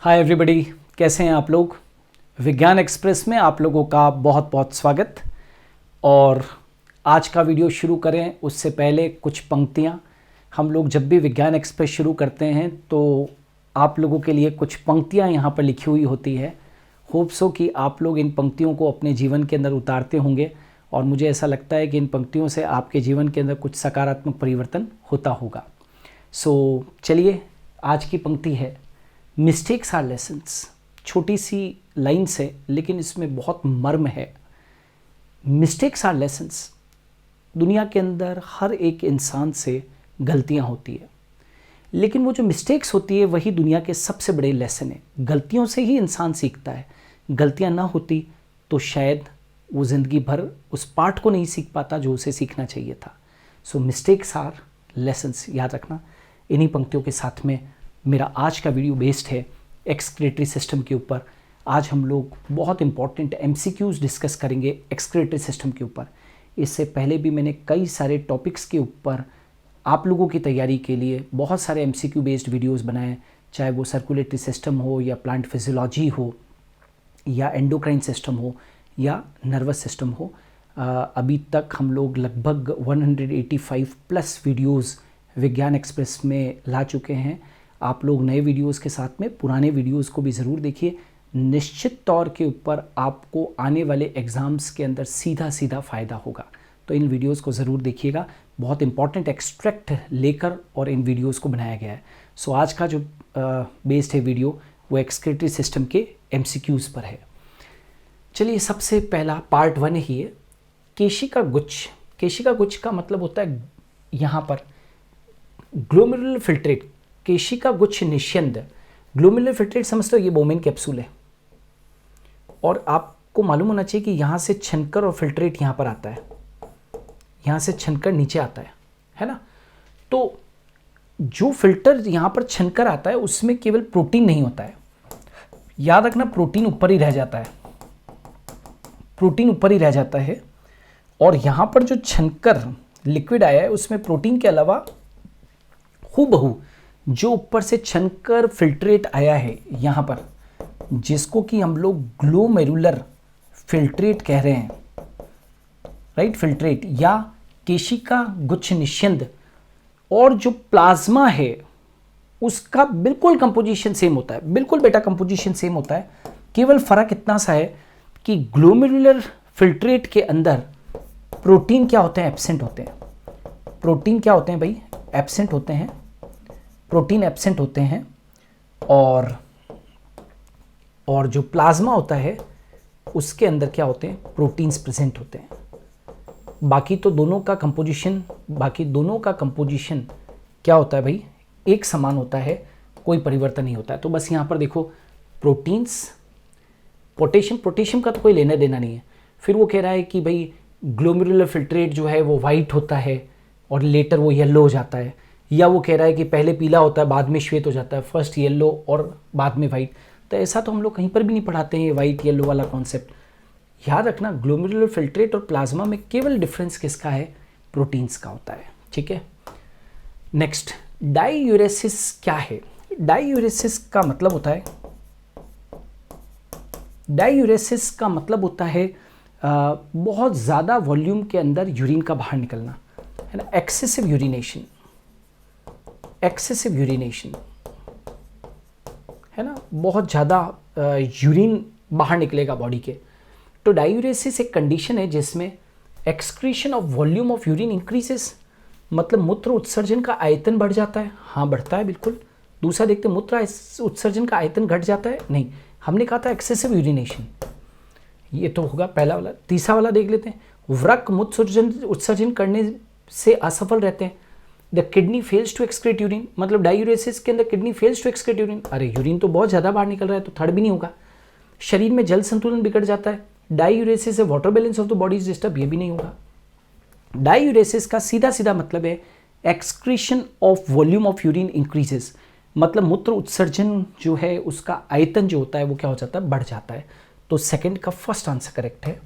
Hi everybody, कैसे हैं आप लोग। विज्ञान एक्सप्रेस में आप लोगों का बहुत बहुत स्वागत। और आज का वीडियो शुरू करें उससे पहले कुछ पंक्तियां। हम लोग जब भी विज्ञान एक्सप्रेस शुरू करते हैं तो आप लोगों के लिए कुछ पंक्तियां यहाँ पर लिखी हुई होती है। होप सो कि आप लोग इन पंक्तियों को अपने जीवन के अंदर उतारते होंगे और मुझे ऐसा लगता है कि इन पंक्तियों से आपके जीवन के अंदर कुछ सकारात्मक परिवर्तन होता होगा। सो चलिए, आज की पंक्ति है, मिस्टेक्स आर लेसन्स। छोटी सी लाइन से, लेकिन इसमें बहुत मर्म है। Mistakes are lessons. दुनिया के अंदर हर एक इंसान से गलतियां होती है, लेकिन वो जो मिस्टेक्स होती है वही दुनिया के सबसे बड़े लेसन है। गलतियों से ही इंसान सीखता है। गलतियां ना होती तो शायद वो ज़िंदगी भर उस पार्ट को नहीं सीख पाता जो उसे सीखना चाहिए था। सो मिस्टेक्स आर लेसन्स, याद रखना। इन्हीं पंक्तियों के साथ में मेरा आज का वीडियो बेस्ड है एक्सक्रीटरी सिस्टम के ऊपर। आज हम लोग बहुत इंपॉर्टेंट एमसीक्यूज़ डिस्कस करेंगे एक्सक्रीटरी सिस्टम के ऊपर। इससे पहले भी मैंने कई सारे टॉपिक्स के ऊपर आप लोगों की तैयारी के लिए बहुत सारे एमसीक्यू बेस्ड वीडियोस बनाए, चाहे वो सर्कुलेटरी सिस्टम हो या प्लांट फिजियोलॉजी हो या एंडोक्राइन सिस्टम हो या नर्वस सिस्टम हो। अभी तक हम लोग लगभग 185 प्लस वीडियोस विज्ञान एक्सप्रेस में ला चुके हैं। आप लोग नए वीडियोस के साथ में पुराने वीडियोस को भी ज़रूर देखिए। निश्चित तौर के ऊपर आपको आने वाले एग्ज़ाम्स के अंदर सीधा सीधा फ़ायदा होगा, तो इन वीडियोस को ज़रूर देखिएगा। बहुत इंपॉर्टेंट एक्सट्रैक्ट लेकर और इन वीडियोस को बनाया गया है। सो आज का जो बेस्ड है वीडियो वो एक्सक्रीटरी सिस्टम के एमसीक्यूज़ पर है। चलिए, सबसे पहला पार्ट 1 ही है, केशिका गुच्छ। केशिका गुच्छ का मतलब होता है यहाँ पर ग्लोमेरुलर फिल्ट्रेट। केशिका गुच्छ निस्यंद। ग्लोमेरुलर फिल्ट्रेट समझते हो, ये बोमेन कैप्सूल है और आपको मालूम होना चाहिए कि यहाँ से छनकर और फिल्ट्रेट यहाँ पर आता है, यहाँ से छनकर नीचे आता है ना। तो जो फिल्टर यहाँ पर छनकर आता है उसमें केवल प्रोटीन नहीं होता है, याद रखना। प्रोटीन ऊपर ही रह जाता है, प्रोटीन ऊपर ही रह जाता है। और यहाँ पर जो छनकर लिक्विड आया है उसमें प्रोटीन के अलावा हूबहू जो ऊपर से छनकर फिल्ट्रेट आया है यहाँ पर, जिसको कि हम लोग ग्लोमेरुलर फिल्ट्रेट कह रहे हैं, राइट। फिल्ट्रेट या केशिका गुच्छ निस्यंद। और जो प्लाज्मा है उसका बिल्कुल कंपोजिशन सेम होता है, बिल्कुल बेटा कंपोजिशन सेम होता है। केवल फर्क इतना सा है कि ग्लोमेरुलर फिल्ट्रेट के अंदर प्रोटीन क्या होते हैं, एब्सेंट होते हैं। प्रोटीन क्या होते हैं भाई, एब्सेंट होते हैं। प्रोटीन एब्सेंट होते हैं। और जो प्लाज्मा होता है उसके अंदर क्या होते हैं, प्रोटीन्स प्रेजेंट होते हैं। बाकी दोनों का कंपोजिशन क्या होता है भाई, एक समान होता है, कोई परिवर्तन नहीं होता है। तो बस यहाँ पर देखो, प्रोटीन्स, पोटेशियम का तो कोई लेना देना नहीं है। फिर वो कह रहा है कि भाई ग्लोमेरुलर फिल्ट्रेट जो है वो वाइट होता है और लेटर वो येलो हो जाता है, या वो कह रहा है कि पहले पीला होता है बाद में श्वेत हो जाता है, फर्स्ट येलो और बाद में वाइट। तो ऐसा तो हम लोग कहीं पर भी नहीं पढ़ाते हैं वाइट येलो वाला कॉन्सेप्ट। याद रखना, ग्लोमेरुलर फिल्ट्रेट और प्लाज्मा में केवल डिफरेंस किसका है, प्रोटीन्स का होता है, ठीक है। नेक्स्ट, डाईयूरेसिस क्या है। डाईयूरेसिस का मतलब होता है, डाईयूरेसिस का मतलब होता है बहुत ज़्यादा वॉल्यूम के अंदर यूरिन का बाहर निकलना, है ना। एक्सेसिव यूरिनेशन, एक्सेसिव यूरिनेशन, है ना। बहुत ज़्यादा यूरिन बाहर निकलेगा बॉडी के। तो डायूरेसिस एक कंडीशन है जिसमें excretion of volume of urine increases, मतलब मूत्र उत्सर्जन का आयतन बढ़ जाता है। हाँ, बढ़ता है बिल्कुल। दूसरा देखते हैं, मूत्र उत्सर्जन का आयतन घट जाता है, नहीं, हमने कहा था एक्सेसिव यूरिनेशन, ये तो होगा पहला वाला। तीसरा वाला देख लेते हैं, वृक्क मूत्र उत्सर्जन करने से असफल रहते हैं। The kidney fails to excrete urine, मतलब डायूरेसिस के अंदर kidney fails to excrete urine. अरे यूरिन तो बहुत ज़्यादा बाहर निकल रहा है, तो थर्ड भी नहीं होगा। शरीर में जल संतुलन बिगड़ जाता है। डायूरेसिस से water balance of the body is disturb, ये भी नहीं होगा। डायूरेसिस का सीधा सीधा मतलब है excretion of volume of urine increases, मतलब मूत्र उत्सर्जन जो है उसका आयतन जो होता है वो क्या हो जाता है, बढ़ जाता है। तो सेकंड का फर्स्ट आंसर करेक्ट है।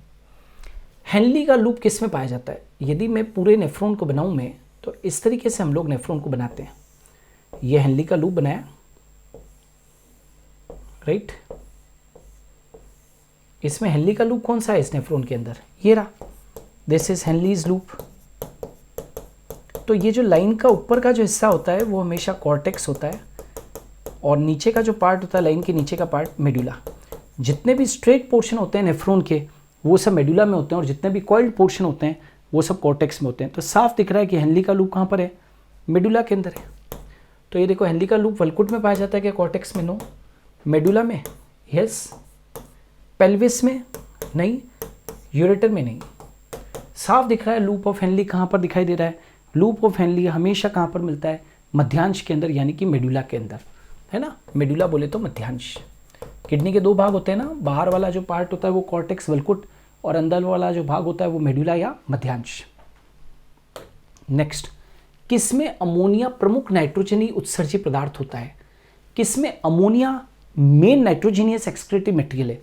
हेनली का लूप किस में पाया जाता है। यदि मैं पूरे नेफ्रॉन को बनाऊं मैं, तो इस तरीके से हम लोग नेफ्रॉन को बनाते हैं। ये हेनली का लूप बनाया, राइट। इसमें हेनली का लूप कौन सा है इस नेफ्रॉन के अंदर, ये रहा, दिस इज हेनलीज लूप। तो ये जो लाइन का ऊपर का जो हिस्सा होता है वो हमेशा कॉर्टेक्स होता है, और नीचे का जो पार्ट होता है लाइन के नीचे का पार्ट मेडुला। जितने भी स्ट्रेट पोर्शन होते हैं नेफ्रॉन के वो सब मेडुला में होते हैं, और जितने भी कॉइल्ड पोर्शन होते हैं वो सब कॉर्टेक्स में होते हैं। तो साफ दिख रहा है कि हेनली का लूप कहाँ पर है, मेडुला के अंदर है। तो ये देखो हेनली का लूप वल्कुट में पाया जाता है क्या, कॉर्टेक्स में, नो। मेडुला में, यस। पेल्विस में नहीं, यूरेटर में नहीं। साफ दिख रहा है लूप ऑफ हेनली कहाँ पर दिखाई दे रहा है। लूप ऑफ हेनली हमेशा कहाँ पर मिलता है, मध्यांश के अंदर, यानी कि मेडुला के अंदर, है ना। मेडुला बोले तो मध्यांश। किडनी के दो भाग होते हैं ना, बाहर वाला जो पार्ट होता है वो कॉर्टेक्स वल्कुट, और अंदर वाला जो भाग होता है वो मेडुला या मध्यांश। नेक्स्ट, किसमें अमोनिया प्रमुख नाइट्रोजनी उत्सर्जी पदार्थ होता है। किसमें ammonia main nitrogenous excretory material है।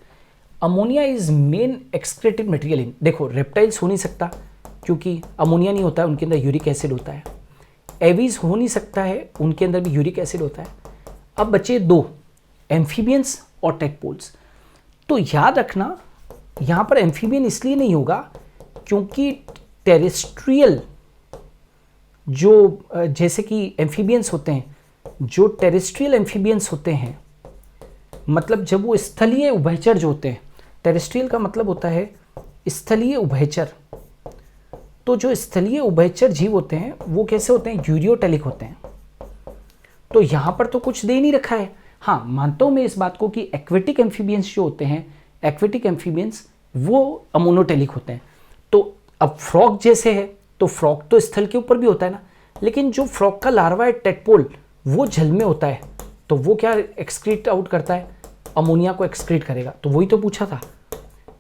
Ammonia is main excretory material in, देखो रेप्टाइल्स हो नहीं सकता क्योंकि अमोनिया नहीं होता है, उनके अंदर यूरिक एसिड होता है। एवीज हो नहीं सकता है, उनके अंदर भी यूरिक एसिड होता है। अब बचे दो, एम्फीबियंस और टेडपोल्स। तो याद रखना यहाँ पर एम्फीबियन इसलिए नहीं होगा क्योंकि टेरेस्ट्रियल जो जैसे कि एम्फीबियंस होते हैं, जो टेरेस्ट्रियल एम्फीबियंस होते हैं, मतलब जब वो स्थलीय उभयचर जो होते हैं, टेरेस्ट्रियल का मतलब होता है स्थलीय उभयचर। तो जो स्थलीय उभयचर जीव होते हैं वो कैसे होते हैं, यूरियोटेलिक होते हैं। तो यहाँ पर तो कुछ दे नहीं रखा है। हाँ, मानता हूँ मैं इस बात को कि एक्वेटिक एम्फीबियंस जो होते हैं, एक्वेटिक एम्फीबियंस वो अमोनोटेलिक होते हैं। तो अब फ्रॉग जैसे है, तो फ्रॉग तो स्थल के ऊपर भी होता है ना, लेकिन जो फ्रॉग का लार्वा है टेडपोल, वो जल में होता है, तो वो क्या एक्सक्रीट आउट करता है, अमोनिया को एक्सक्रीट करेगा। तो वही तो पूछा था,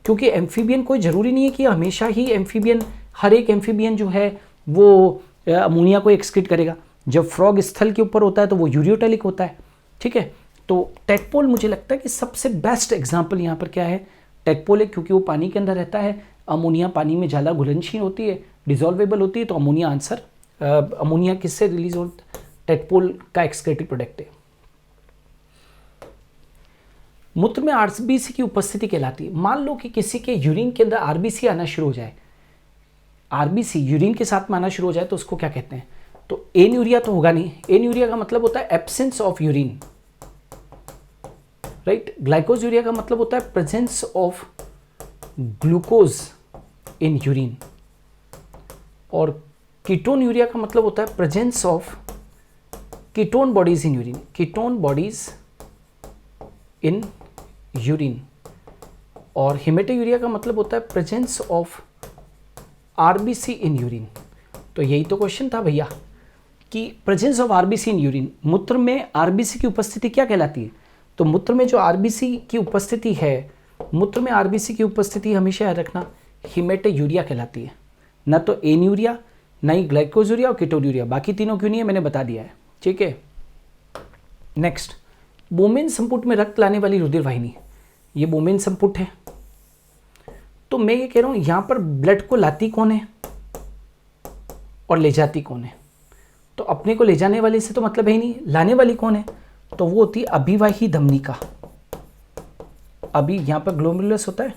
क्योंकि एम्फीबियन कोई ज़रूरी नहीं है कि हमेशा ही एम्फीबियन, हर एक एम्फीबियन जो है वो अमोनिया को एक्सक्रीट करेगा। जब फ्रॉग स्थल के ऊपर होता है तो वो यूरियोटेलिक होता है, ठीक है। तो टेडपोल मुझे लगता है कि सबसे बेस्ट एग्जाम्पल यहाँ पर क्या है, टेडपोल है, क्योंकि वो पानी के अंदर रहता है। अमोनिया पानी में ज़्यादा घुलनशील होती है, डिजॉल्वेबल होती है, तो अमोनिया आंसर। अमोनिया किससे रिलीज होता है, टेडपोल का एक्सक्रीटिव प्रोडक्ट है। मूत्र में आरबीसी की उपस्थिति कहलाती है। मान लो कि किसी के यूरिन के अंदर आरबीसी आना शुरू हो जाए, आरबीसी यूरिन के साथ में आना शुरू हो जाए, तो उसको क्या कहते हैं। तो एन्यूरिया तो होगा नहीं, एन्यूरिया का मतलब होता है एब्सेंस ऑफ यूरिन, राइट। ग्लाइकोजूरिया का मतलब होता है presence of glucose in urine, और कीटोन यूरिया का मतलब होता है presence of ketone bodies in urine, ketone bodies in urine. और हेमेटोयूरिया का मतलब होता है presence of RBC in urine. तो यही तो क्वेश्चन था भैया कि presence of RBC in urine, मूत्र में आरबीसी की उपस्थिति क्या कहलाती है। तो मूत्र में जो आरबीसी की उपस्थिति है, मूत्र में आरबीसी की उपस्थिति हमेशा याद रखना हेमेटोयूरिया कहलाती है, ना तो एन्यूरिया, ना ही ग्लाइकोजूरिया और कीटोन्यूरिया। बाकी तीनों क्यों नहीं है मैंने बता दिया है, ठीक है। नेक्स्ट, बोमेन संपुट में रक्त लाने वाली रुधिर वाहिनी, ये बोमेन संपुट है। तो मैं ये कह रहा हूं यहां पर ब्लड को लाती कौन है और ले जाती कौन है। तो अपने को ले जाने वाली से तो मतलब है ही नहीं, लाने वाली कौन है, तो वो होती है अभिवाही धमनिका। अभी यहां पर ग्लोमेरुलस होता है,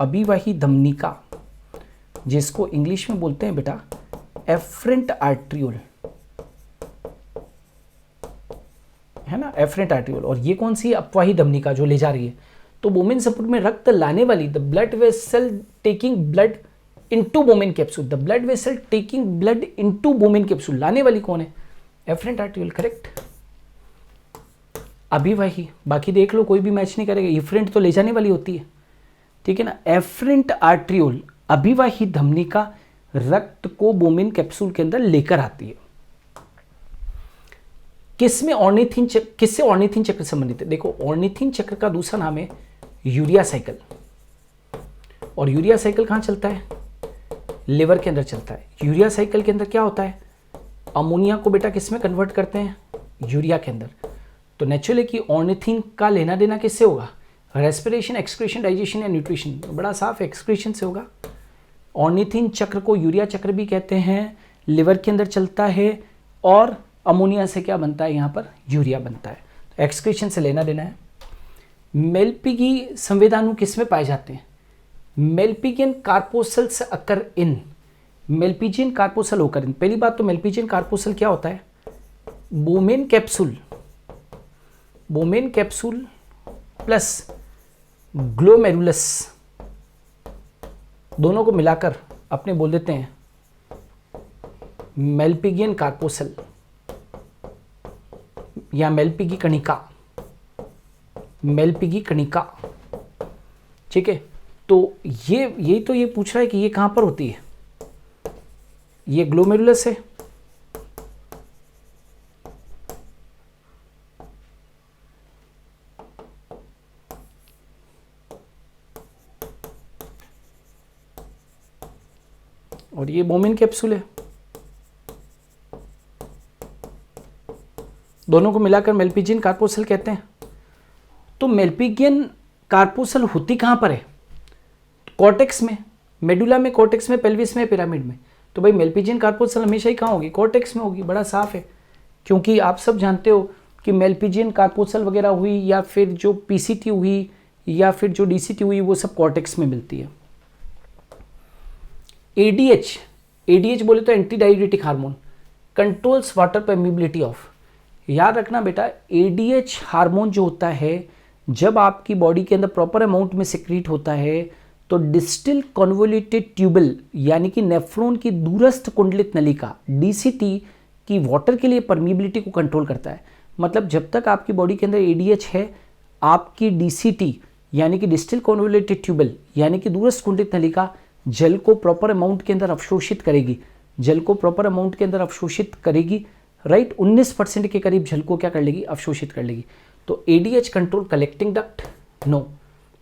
अभिवाही धमनिका, जिसको इंग्लिश में बोलते हैं बेटा एफरेंट आर्ट्रियोल, है ना, एफरेंट आर्ट्रियोल। और ये कौन सी अपवाही धमनिका जो ले जा रही है। तो बोमेन संपुट में रक्त लाने वाली, the blood vessel taking blood into Bowman capsule, the blood vessel taking blood into Bowman capsule, लाने वाली कौन है, एफरेंट आर्ट्रियोल, करेक्ट। अभिवाही, बाकी देख लो कोई भी मैच नहीं करेगा, एफरेंट तो ले जाने वाली होती है, ठीक है ना। एफरेंट आर्ट्रियोल, अभिवाही धमनिका रक्त को बोमेन कैप्सूल के अंदर लेकर आती है। किसमें ऑर्निथिन चक्र, किससे ऑर्निथिन चक्र संबंधित है। देखो ऑर्निथिन चक्र का दूसरा नाम है यूरिया साइकिल, और यूरिया साइकिल कहाँ चलता है, लिवर के अंदर चलता है। यूरिया साइकिल के अंदर क्या होता है, अमोनिया को बेटा किस में कन्वर्ट करते हैं, यूरिया के अंदर। तो नेचुरली कि ऑर्निथिन का लेना देना किससे होगा, रेस्पिरेशन, एक्सक्रीशन, डाइजेशन या न्यूट्रिशन। बड़ा साफ एक्सक्रीशन से होगा। ऑर्निथिन चक्र को यूरिया चक्र भी कहते हैं, लिवर के अंदर चलता है, और अमोनिया से क्या बनता है, यहाँ पर यूरिया बनता है। तो एक्सक्रीशन से लेना देना है। मेलपिगी संवेदाणु किस में पाए जाते हैं? मेलपिगियन कार्पोसल्स अकर इन, मेलपिजियन कार्पोसल होकर इन। पहली बात तो मेलपिजियन कार्पोसल क्या होता है? Bowman capsule, Bowman capsule plus glomerulus, दोनों को मिलाकर अपने बोल देते हैं मेलपिगियन कार्पोसल या मेलपिगी कणिका, मेलपिगी कणिका। ठीक है, तो यही तो ये पूछ रहा है कि ये कहां पर होती है। ये ग्लोमेरुलस है, और ये बोमेन कैप्सूल है। दोनों को मिलाकर मेलपिजियन कार्पोसल कहते हैं। तो मेलपिगियन कार्पोसल होती कहां पर है? कॉर्टेक्स में, मेडुला में, कॉर्टेक्स में, पेल्विस में, पिरामिड में। तो भाई मेलपिजियन कार्पोसल हमेशा ही कहां होगी? कॉर्टेक्स में होगी। बड़ा साफ है, क्योंकि आप सब जानते हो कि मेलपिजियन कार्पोसल वगैरह हुई या फिर जो पीसीटी हुई या फिर जो डीसीटी हुई, वो सब कॉर्टेक्स में मिलती है। एडीएच, एडीएच बोले तो anti diuretic hormone, controls water permeability of. याद रखना बेटा, एडीएच हार्मोन जो होता है, जब आपकी बॉडी के अंदर प्रॉपर अमाउंट में सिक्रीट होता है तो डिस्टिल कन्वोल्यूटेड ट्यूबल यानी कि नेफ्रॉन की दूरस्थ कुंडलित नलिका डीसीटी की वाटर के लिए परमिबिलिटी को कंट्रोल करता है। मतलब जब तक आपकी बॉडी के अंदर एडीएच है, आपकी डीसीटी यानी कि डिस्टिल कन्वोल्यूटेड ट्यूबल यानी कि दूरस्थ कुंडलित नलिका जल को प्रॉपर अमाउंट के अंदर अवशोषित करेगी, जल को प्रॉपर अमाउंट के अंदर अवशोषित करेगी। राइट, 19% के करीब जल को क्या कर लेगी? अवशोषित कर लेगी। तो ADH control collecting duct, no.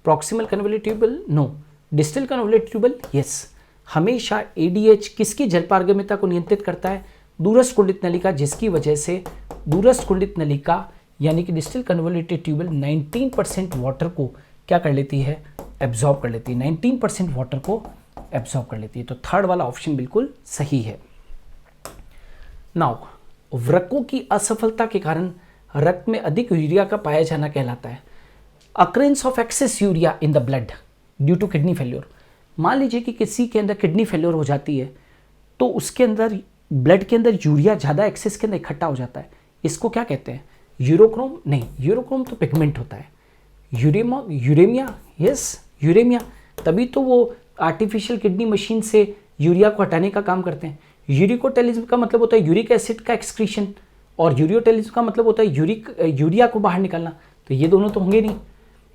Proximal convoluted tubule, no. Distal convoluted tubule, yes. हमेशा एडीएच किसकी जल पारगम्यता को नियंत्रित करता है? दूरस्थ कुंडलित नलिका, जिसकी वजह से दूरस्थ कुंडलित नलिका यानी कि डिस्टल कन्वोल्यूटेड ट्यूबल 19% वाटर को क्या कर लेती है? एब्जॉर्ब कर लेती है। 19% वाटर को एब्जॉर्ब कर लेती है। तो थर्ड वाला ऑप्शन बिल्कुल सही है। नाउ, वृक्कों की असफलता के कारण रक्त में अधिक यूरिया का पाया जाना कहलाता है occurrence of excess urea in the blood due to kidney failure. मान लीजिए कि किसी के अंदर किडनी फेल्योर हो जाती है, तो उसके अंदर ब्लड के अंदर यूरिया ज़्यादा एक्सेस के अंदर इकट्ठा हो जाता है। इसको क्या कहते हैं? यूरोक्रोम? नहीं, यूरोक्रोम तो पिगमेंट होता है। Uremia, yes, uremia. तभी तो वो आर्टिफिशियल किडनी मशीन से यूरिया को हटाने का काम करते हैं। यूरिकोटेलिज्म का मतलब होता है यूरिक एसिड का एक्सक्रीशन, और यूरियोटेलिज्म का मतलब होता है यूरिया को बाहर निकालना। तो ये दोनों तो होंगे नहीं।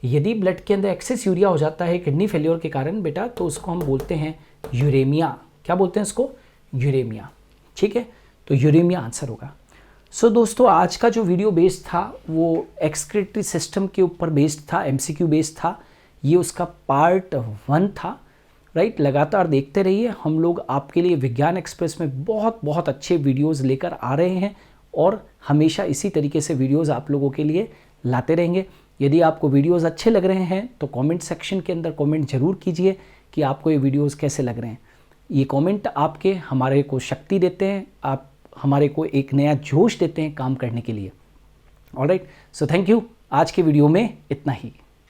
यदि ब्लड के अंदर एक्सेस यूरिया हो जाता है किडनी फेलियर के कारण बेटा, तो उसको हम बोलते हैं यूरेमिया। क्या बोलते हैं इसको? यूरेमिया। ठीक है, तो यूरेमिया आंसर होगा। सो दोस्तों, आज का जो वीडियो बेस्ड था वो एक्सक्रीटरी सिस्टम के ऊपर बेस्ड था, एमसीक्यू बेस्ड था। ये उसका पार्ट 1 था। राइट, लगातार देखते रहिए। हम लोग आपके लिए विज्ञान एक्सप्रेस में बहुत बहुत अच्छे वीडियोस लेकर आ रहे हैं और हमेशा इसी तरीके से वीडियोस आप लोगों के लिए लाते रहेंगे। यदि आपको वीडियोस अच्छे लग रहे हैं तो कमेंट सेक्शन के अंदर कमेंट जरूर कीजिए कि आपको ये वीडियोस कैसे लग रहे हैं। ये कमेंट आपके हमारे को शक्ति देते हैं, आप हमारे को एक नया जोश देते हैं काम करने के लिए। Alright, so thank you. आज के वीडियो में इतना ही।